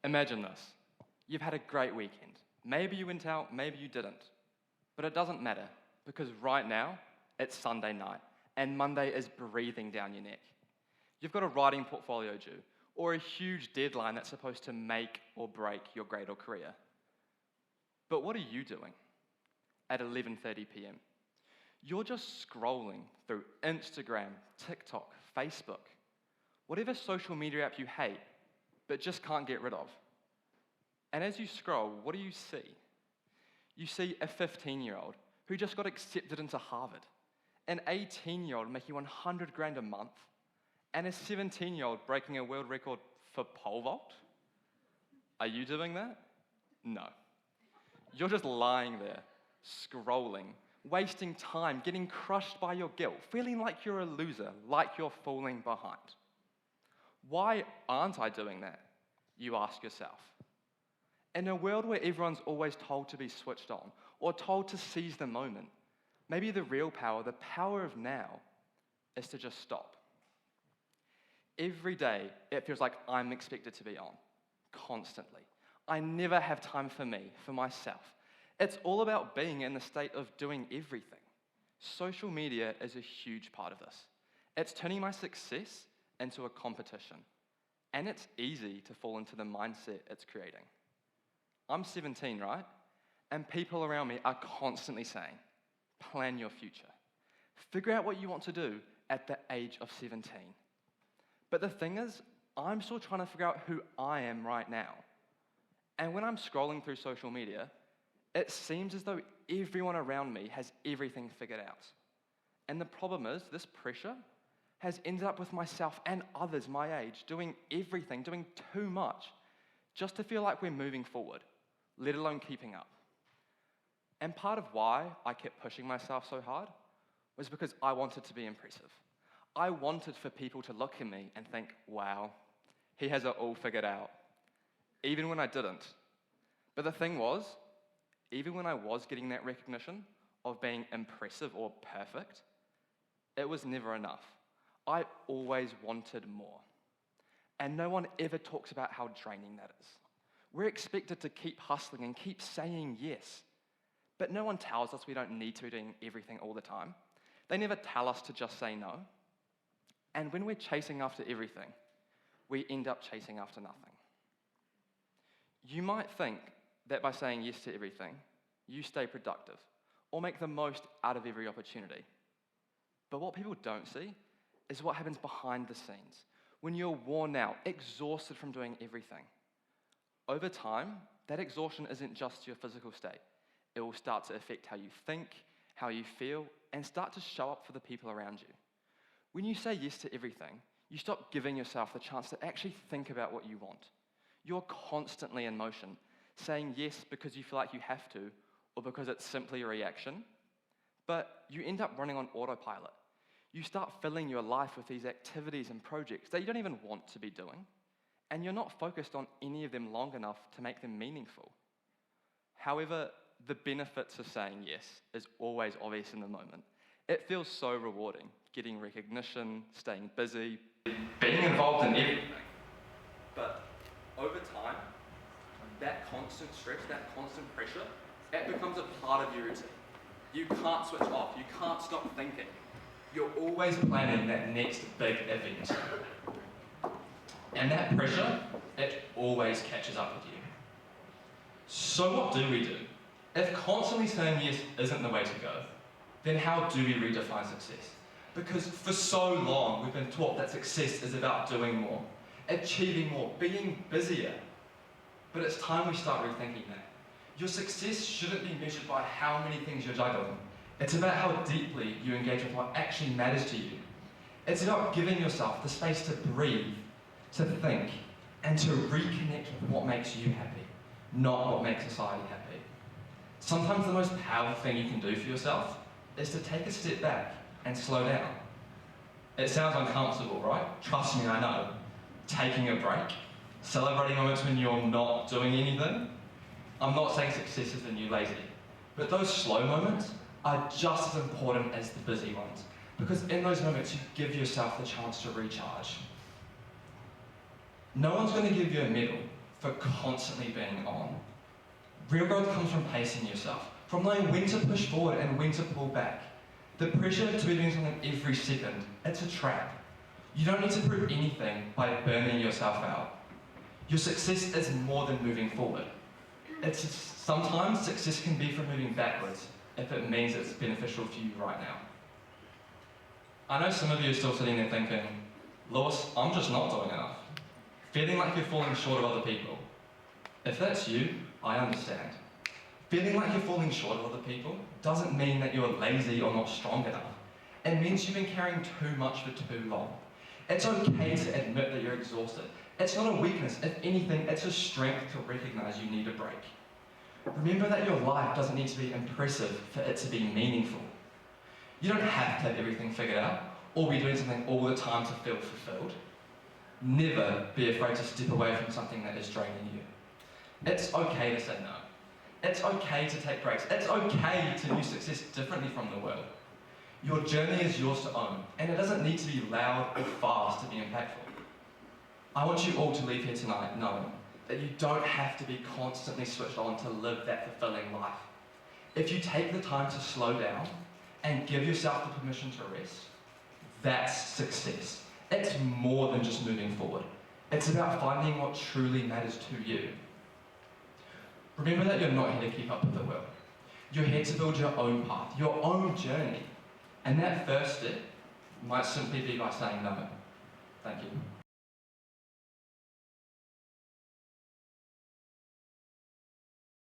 Imagine this. You've had a great weekend. Maybe you went out, maybe you didn't. But it doesn't matter, because right now, it's Sunday night, and Monday is breathing down your neck. You've got a writing portfolio due, or a huge deadline that's supposed to make or break your grade or career. But what are you doing at 11:30 p.m? You're just scrolling through Instagram, TikTok, Facebook, whatever social media app you hate, but just can't get rid of. And as you scroll, what do you see? You see a 15-year-old who just got accepted into Harvard, an 18-year-old making 100 grand a month, and a 17-year-old breaking a world record for pole vault. Are you doing that? No. You're just lying there, scrolling, wasting time, getting crushed by your guilt, feeling like you're a loser, like you're falling behind. Why aren't I doing that? You ask yourself. In a world where everyone's always told to be switched on, or told to seize the moment, maybe the real power, the power of now, is to just stop. Every day, it feels like I'm expected to be on, constantly. I never have time for me, for myself. It's all about being in the state of doing everything. Social media is a huge part of this. It's turning my success into a competition. And it's easy to fall into the mindset it's creating. I'm 17, right? And people around me are constantly saying, plan your future. Figure out what you want to do at the age of 17. But the thing is, I'm still trying to figure out who I am right now. And when I'm scrolling through social media, it seems as though everyone around me has everything figured out. And the problem is, this pressure has ended up with myself and others my age doing everything, doing too much, just to feel like we're moving forward, let alone keeping up. And part of why I kept pushing myself so hard was because I wanted to be impressive. I wanted for people to look at me and think, wow, he has it all figured out, even when I didn't. But the thing was, even when I was getting that recognition of being impressive or perfect, it was never enough. I always wanted more. And no one ever talks about how draining that is. We're expected to keep hustling and keep saying yes. But no one tells us we don't need to be doing everything all the time. They never tell us to just say no. And when we're chasing after everything, we end up chasing after nothing. You might think that by saying yes to everything, you stay productive or make the most out of every opportunity. But what people don't see is what happens behind the scenes when you're worn out, exhausted from doing everything. Over time, that exhaustion isn't just your physical state. It will start to affect how you think, how you feel, and start to show up for the people around you. When you say yes to everything, you stop giving yourself the chance to actually think about what you want. You're constantly in motion, saying yes because you feel like you have to, or because it's simply a reaction. But you end up running on autopilot. You start filling your life with these activities and projects that you don't even want to be doing, and you're not focused on any of them long enough to make them meaningful. However, the benefits of saying yes is always obvious in the moment. It feels so rewarding, getting recognition, staying busy, being involved in everything. But over time, that constant stress, that constant pressure, it becomes a part of your routine. You can't switch off, you can't stop thinking. You're always planning that next big event. And that pressure, it always catches up with you. So what do we do? If constantly saying yes isn't the way to go, then how do we redefine success? Because for so long, we've been taught that success is about doing more, achieving more, being busier. But it's time we start rethinking that. Your success shouldn't be measured by how many things you're juggling. It's about how deeply you engage with what actually matters to you. It's about giving yourself the space to breathe, to think, and to reconnect with what makes you happy, not what makes society happy. Sometimes the most powerful thing you can do for yourself is to take a step back and slow down. It sounds uncomfortable, right? Trust me, I know. Taking a break, celebrating moments when you're not doing anything. I'm not saying success is the new lazy, but those slow moments are just as important as the busy ones, because in those moments you give yourself the chance to recharge. No one's going to give you a medal for constantly being on. Real growth comes from pacing yourself, from knowing when to push forward and when to pull back. The pressure to be doing something every second, it's a trap. You don't need to prove anything by burning yourself out. Your success is more than moving forward. Sometimes success can be from moving backwards, if it means it's beneficial for you right now. I know some of you are still sitting there thinking, Lewis, I'm just not doing enough. Feeling like you're falling short of other people. If that's you, I understand. Feeling like you're falling short of other people doesn't mean that you're lazy or not strong enough. It means you've been carrying too much for too long. It's okay to admit that you're exhausted. It's not a weakness. If anything, it's a strength to recognize you need a break. Remember that your life doesn't need to be impressive for it to be meaningful. You don't have to have everything figured out or be doing something all the time to feel fulfilled. Never be afraid to step away from something that is draining you. It's okay to say no. It's okay to take breaks. It's okay to view success differently from the world. Your journey is yours to own, and it doesn't need to be loud or fast to be impactful. I want you all to leave here tonight knowing that you don't have to be constantly switched on to live that fulfilling life. If you take the time to slow down and give yourself the permission to rest, that's success. It's more than just moving forward. It's about finding what truly matters to you. Remember that you're not here to keep up with the world. You're here to build your own path, your own journey. And that first step might simply be by saying no. Thank you.